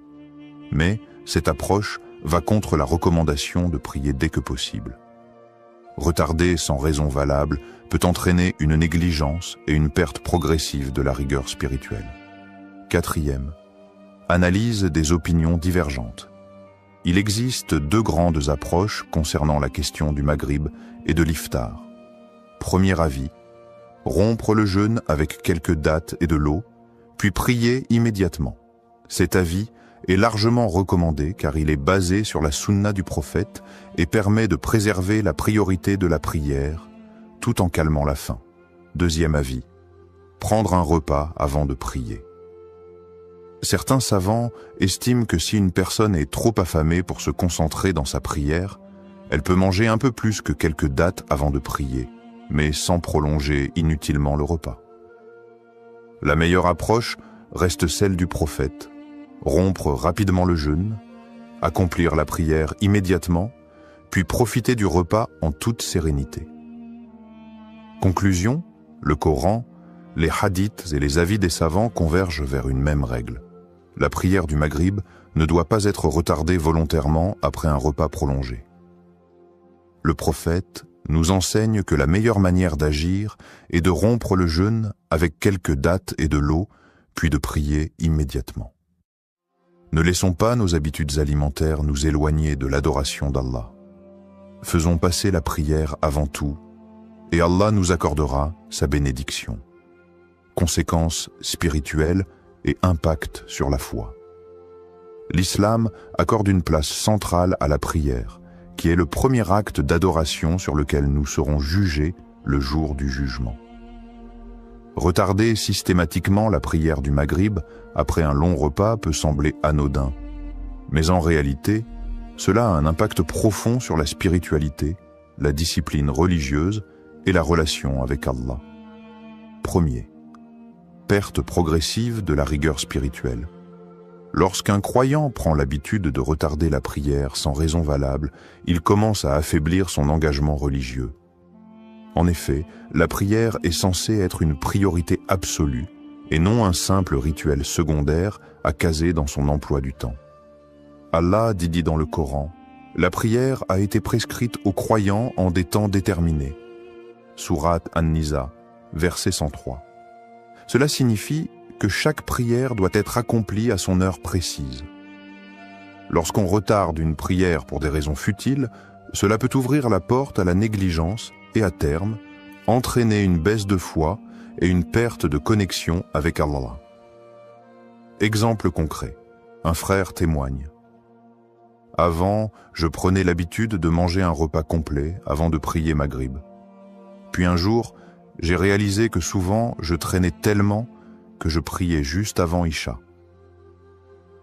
Mais cette approche va contre la recommandation de prier dès que possible. Retarder sans raison valable peut entraîner une négligence et une perte progressive de la rigueur spirituelle. Quatrième, analyse des opinions divergentes. Il existe deux grandes approches concernant la question du Maghrib et de l'iftar. Premier avis, rompre le jeûne avec quelques dattes et de l'eau, puis prier immédiatement. Cet avis est largement recommandé car il est basé sur la sunna du prophète et permet de préserver la priorité de la prière tout en calmant la faim. Deuxième avis, prendre un repas avant de prier. Certains savants estiment que si une personne est trop affamée pour se concentrer dans sa prière, elle peut manger un peu plus que quelques dattes avant de prier, mais sans prolonger inutilement le repas. La meilleure approche reste celle du prophète, rompre rapidement le jeûne, accomplir la prière immédiatement, puis profiter du repas en toute sérénité. Conclusion, le Coran, les hadiths et les avis des savants convergent vers une même règle. La prière du Maghrib ne doit pas être retardée volontairement après un repas prolongé. Le prophète nous enseigne que la meilleure manière d'agir est de rompre le jeûne avec quelques dattes et de l'eau, puis de prier immédiatement. Ne laissons pas nos habitudes alimentaires nous éloigner de l'adoration d'Allah. Faisons passer la prière avant tout, et Allah nous accordera sa bénédiction. Conséquences spirituelles et impact sur la foi. L'islam accorde une place centrale à la prière, qui est le premier acte d'adoration sur lequel nous serons jugés le jour du jugement. Retarder systématiquement la prière du Maghrib après un long repas peut sembler anodin, mais en réalité, cela a un impact profond sur la spiritualité, la discipline religieuse et la relation avec Allah. Premier, perte progressive de la rigueur spirituelle. Lorsqu'un croyant prend l'habitude de retarder la prière sans raison valable, il commence à affaiblir son engagement religieux. En effet, la prière est censée être une priorité absolue et non un simple rituel secondaire à caser dans son emploi du temps. Allah dit dans le Coran, « La prière a été prescrite aux croyants en des temps déterminés. » Sourate An-Nisa, verset 103. Cela signifie que chaque prière doit être accomplie à son heure précise. Lorsqu'on retarde une prière pour des raisons futiles, cela peut ouvrir la porte à la négligence et à terme, entraîner une baisse de foi et une perte de connexion avec Allah. Exemple concret, un frère témoigne. Avant, je prenais l'habitude de manger un repas complet avant de prier Maghrib. Puis un jour, j'ai réalisé que souvent je traînais tellement que je priais juste avant Isha.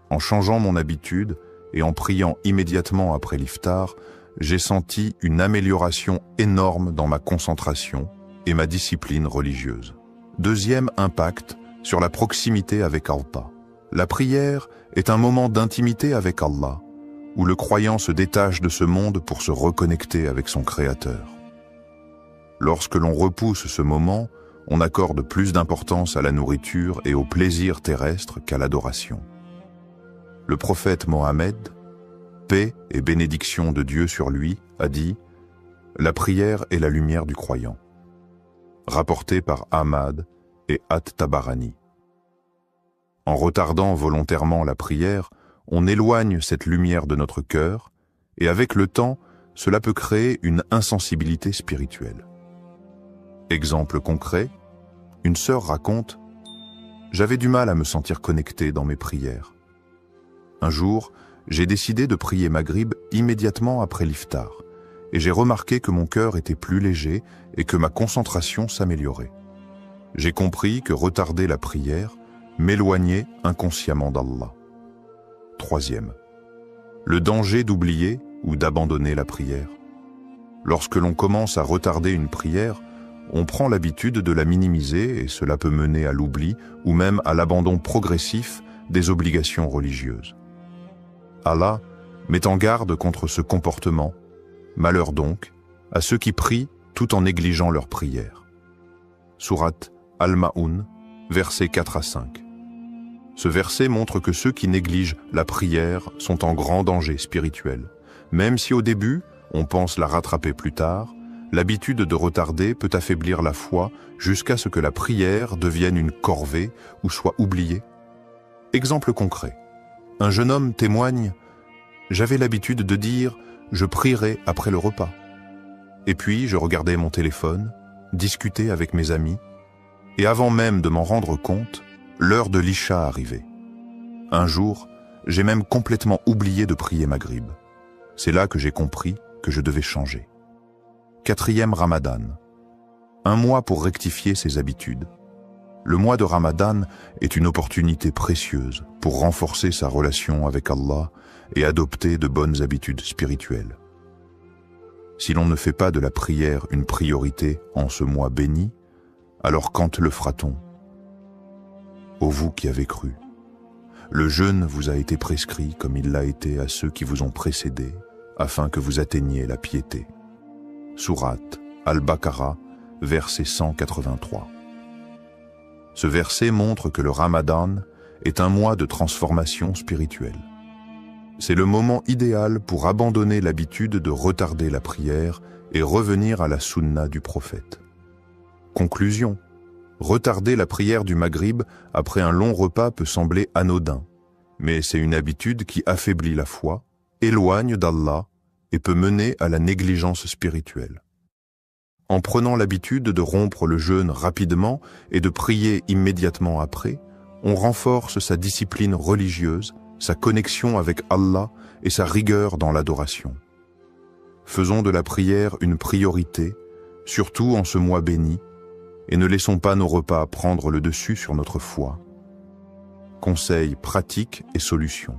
En changeant mon habitude et en priant immédiatement après l'iftar, j'ai senti une amélioration énorme dans ma concentration et ma discipline religieuse. Deuxième impact sur la proximité avec Allah. La prière est un moment d'intimité avec Allah, où le croyant se détache de ce monde pour se reconnecter avec son Créateur. Lorsque l'on repousse ce moment, on accorde plus d'importance à la nourriture et au plaisir terrestre qu'à l'adoration. Le prophète Mohammed, paix et bénédiction de Dieu sur lui, a dit « La prière est la lumière du croyant », rapporté par Ahmad et At-Tabarani. En retardant volontairement la prière, on éloigne cette lumière de notre cœur et avec le temps, cela peut créer une insensibilité spirituelle. Exemple concret, une sœur raconte « J'avais du mal à me sentir connecté dans mes prières. Un jour, j'ai décidé de prier Maghrib immédiatement après l'iftar, et j'ai remarqué que mon cœur était plus léger et que ma concentration s'améliorait. J'ai compris que retarder la prière m'éloignait inconsciemment d'Allah. » Troisième, le danger d'oublier ou d'abandonner la prière. Lorsque l'on commence à retarder une prière, on prend l'habitude de la minimiser et cela peut mener à l'oubli ou même à l'abandon progressif des obligations religieuses. Allah met en garde contre ce comportement. Malheur donc à ceux qui prient tout en négligeant leur prière. Sourate Al-Ma'un, versets 4 à 5. Ce verset montre que ceux qui négligent la prière sont en grand danger spirituel. Même si au début, on pense la rattraper plus tard, l'habitude de retarder peut affaiblir la foi jusqu'à ce que la prière devienne une corvée ou soit oubliée. Exemple concret. Un jeune homme témoigne « J'avais l'habitude de dire « je prierai après le repas ». Et puis je regardais mon téléphone, discutais avec mes amis, et avant même de m'en rendre compte, l'heure de l'Isha arrivait. Un jour, j'ai même complètement oublié de prier Maghrib. C'est là que j'ai compris que je devais changer. Quatrième Ramadan. Un mois pour rectifier ses habitudes. Le mois de Ramadan est une opportunité précieuse pour renforcer sa relation avec Allah et adopter de bonnes habitudes spirituelles. Si l'on ne fait pas de la prière une priorité en ce mois béni, alors quand le fera-t-on? Ô vous qui avez cru, le jeûne vous a été prescrit comme il l'a été à ceux qui vous ont précédés, afin que vous atteigniez la piété. Sourate Al-Baqarah, verset 183. Ce verset montre que le Ramadan est un mois de transformation spirituelle. C'est le moment idéal pour abandonner l'habitude de retarder la prière et revenir à la sunna du prophète. Conclusion. Retarder la prière du Maghrib après un long repas peut sembler anodin, mais c'est une habitude qui affaiblit la foi, éloigne d'Allah et peut mener à la négligence spirituelle. En prenant l'habitude de rompre le jeûne rapidement et de prier immédiatement après, on renforce sa discipline religieuse, sa connexion avec Allah et sa rigueur dans l'adoration. Faisons de la prière une priorité, surtout en ce mois béni, et ne laissons pas nos repas prendre le dessus sur notre foi. Conseils pratiques et solutions.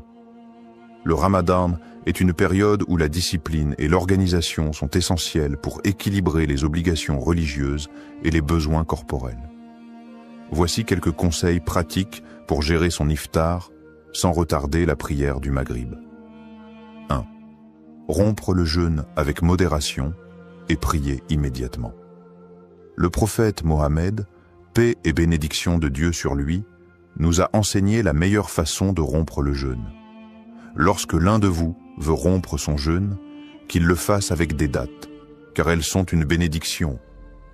Le Ramadan est une période où la discipline et l'organisation sont essentielles pour équilibrer les obligations religieuses et les besoins corporels. Voici quelques conseils pratiques pour gérer son iftar sans retarder la prière du Maghrib. 1. Rompre le jeûne avec modération et prier immédiatement. Le prophète Mohammed, paix et bénédiction de Dieu sur lui, nous a enseigné la meilleure façon de rompre le jeûne. Lorsque l'un de vous veut rompre son jeûne, qu'il le fasse avec des dattes, car elles sont une bénédiction.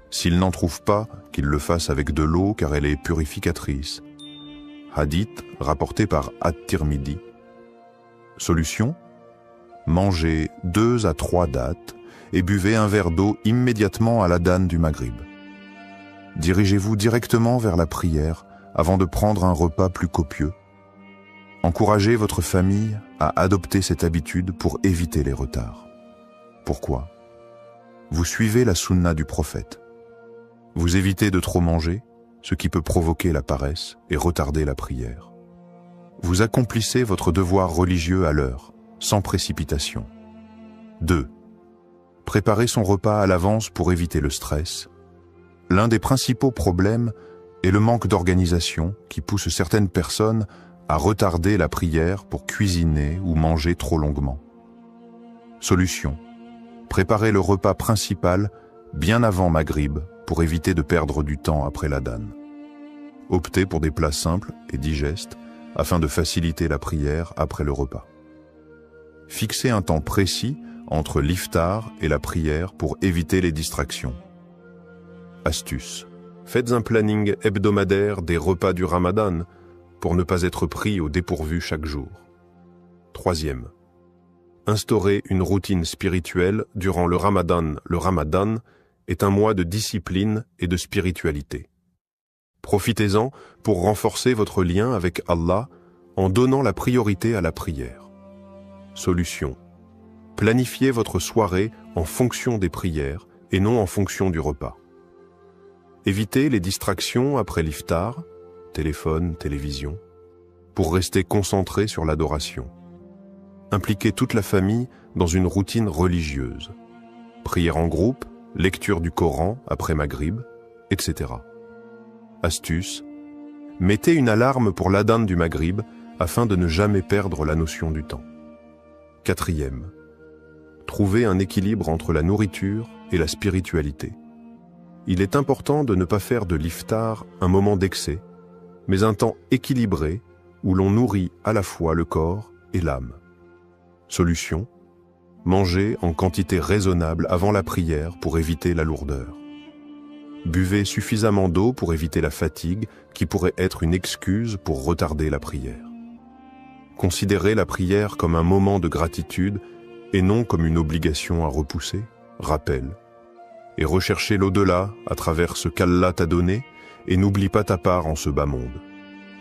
S'il n'en trouve pas, qu'il le fasse avec de l'eau, car elle est purificatrice. Hadith rapporté par At-Tirmidhi. Solution: mangez 2 à 3 dattes et buvez un verre d'eau immédiatement à l'adhan du Maghrib. Dirigez-vous directement vers la prière avant de prendre un repas plus copieux. Encouragez votre famille à adopter cette habitude pour éviter les retards. Pourquoi? Vous suivez la sunna du prophète. Vous évitez de trop manger, ce qui peut provoquer la paresse et retarder la prière. Vous accomplissez votre devoir religieux à l'heure, sans précipitation. 2. Préparer son repas à l'avance pour éviter le stress. L'un des principaux problèmes est le manque d'organisation qui pousse certaines personnes à retarder la prière pour cuisiner ou manger trop longuement. Solution: préparer le repas principal bien avant Maghrib pour éviter de perdre du temps après l'adhan. Optez pour des plats simples et digestes afin de faciliter la prière après le repas. Fixez un temps précis entre l'iftar et la prière pour éviter les distractions. Astuce: faites un planning hebdomadaire des repas du Ramadan pour ne pas être pris au dépourvu chaque jour. 3e. Instaurez une routine spirituelle durant le Ramadan est un mois de discipline et de spiritualité. Profitez-en pour renforcer votre lien avec Allah en donnant la priorité à la prière. Solution. Planifiez votre soirée en fonction des prières et non en fonction du repas. Évitez les distractions après l'iftar, téléphone, télévision, pour rester concentré sur l'adoration. Impliquez toute la famille dans une routine religieuse. Prière en groupe, lecture du Coran après Maghrib, etc. Astuce. Mettez une alarme pour l'adhan du Maghrib afin de ne jamais perdre la notion du temps. 4e. Trouvez un équilibre entre la nourriture et la spiritualité. Il est important de ne pas faire de l'iftar un moment d'excès, mais un temps équilibré où l'on nourrit à la fois le corps et l'âme. Solution. Mangez en quantité raisonnable avant la prière pour éviter la lourdeur. Buvez suffisamment d'eau pour éviter la fatigue qui pourrait être une excuse pour retarder la prière. Considérez la prière comme un moment de gratitude et non comme une obligation à repousser, rappel. Et recherchez l'au-delà à travers ce qu'Allah t'a donné et n'oublie pas ta part en ce bas monde.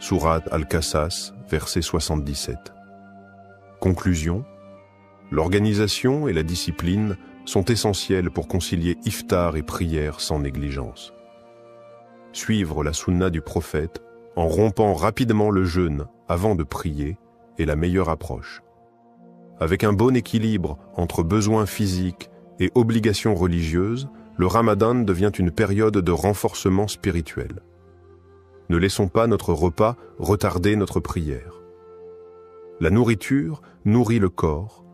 Sourate Al-Qasas, verset 77. Conclusion. L'organisation et la discipline sont essentielles pour concilier iftar et prière sans négligence. Suivre la sunna du prophète en rompant rapidement le jeûne avant de prier est la meilleure approche. Avec un bon équilibre entre besoins physiques et obligations religieuses, le Ramadan devient une période de renforcement spirituel. Ne laissons pas notre repas retarder notre prière. La nourriture nourrit le corps,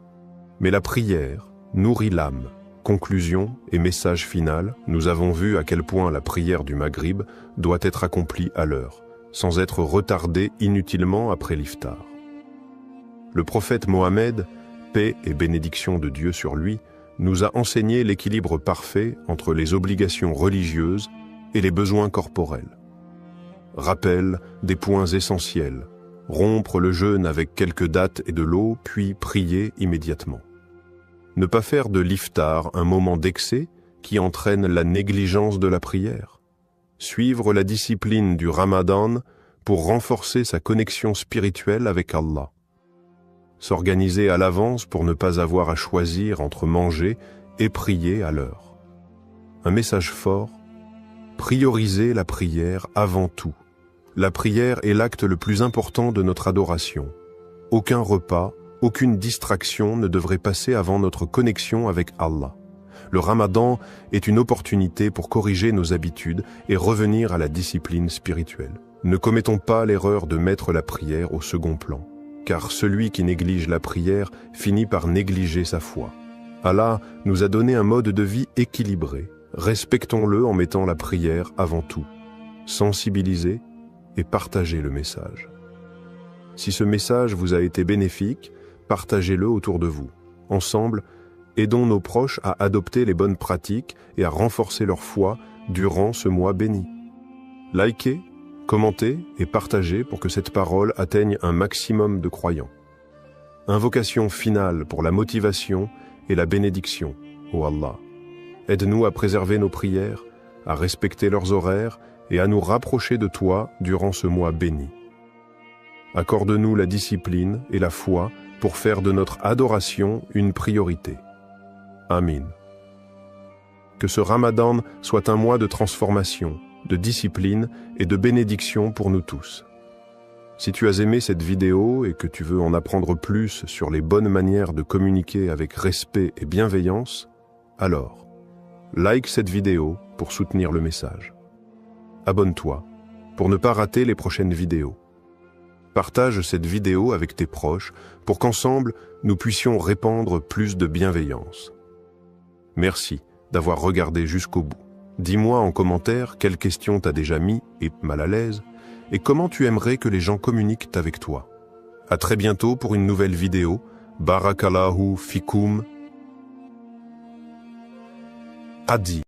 mais la prière nourrit l'âme. Conclusion et message final, nous avons vu à quel point la prière du Maghrib doit être accomplie à l'heure, sans être retardée inutilement après l'iftar. Le prophète Mohammed, paix et bénédiction de Dieu sur lui, nous a enseigné l'équilibre parfait entre les obligations religieuses et les besoins corporels. Rappel des points essentiels, rompre le jeûne avec quelques dattes et de l'eau, puis prier immédiatement. Ne pas faire de l'iftar un moment d'excès qui entraîne la négligence de la prière. Suivre la discipline du Ramadan pour renforcer sa connexion spirituelle avec Allah. S'organiser à l'avance pour ne pas avoir à choisir entre manger et prier à l'heure. Un message fort, prioriser la prière avant tout. La prière est l'acte le plus important de notre adoration. Aucun repas, aucune distraction ne devrait passer avant notre connexion avec Allah. Le Ramadan est une opportunité pour corriger nos habitudes et revenir à la discipline spirituelle. Ne commettons pas l'erreur de mettre la prière au second plan, car celui qui néglige la prière finit par négliger sa foi. Allah nous a donné un mode de vie équilibré. Respectons-le en mettant la prière avant tout. Sensibiliser et partager le message. Si ce message vous a été bénéfique, partagez-le autour de vous. Ensemble, aidons nos proches à adopter les bonnes pratiques et à renforcer leur foi durant ce mois béni. Likez, commentez et partagez pour que cette parole atteigne un maximum de croyants. Invocation finale pour la motivation et la bénédiction, ô Allah. Aide-nous à préserver nos prières, à respecter leurs horaires et à nous rapprocher de toi durant ce mois béni. Accorde-nous la discipline et la foi pour faire de notre adoration une priorité. Amin. Que ce Ramadan soit un mois de transformation, de discipline et de bénédiction pour nous tous. Si tu as aimé cette vidéo et que tu veux en apprendre plus sur les bonnes manières de communiquer avec respect et bienveillance, alors, like cette vidéo pour soutenir le message. Abonne-toi pour ne pas rater les prochaines vidéos. Partage cette vidéo avec tes proches pour qu'ensemble, nous puissions répandre plus de bienveillance. Merci d'avoir regardé jusqu'au bout. Dis-moi en commentaire quelles questions t'as déjà mis et mal à l'aise et comment tu aimerais que les gens communiquent avec toi. À très bientôt pour une nouvelle vidéo. Barakallahu fikum. Adi.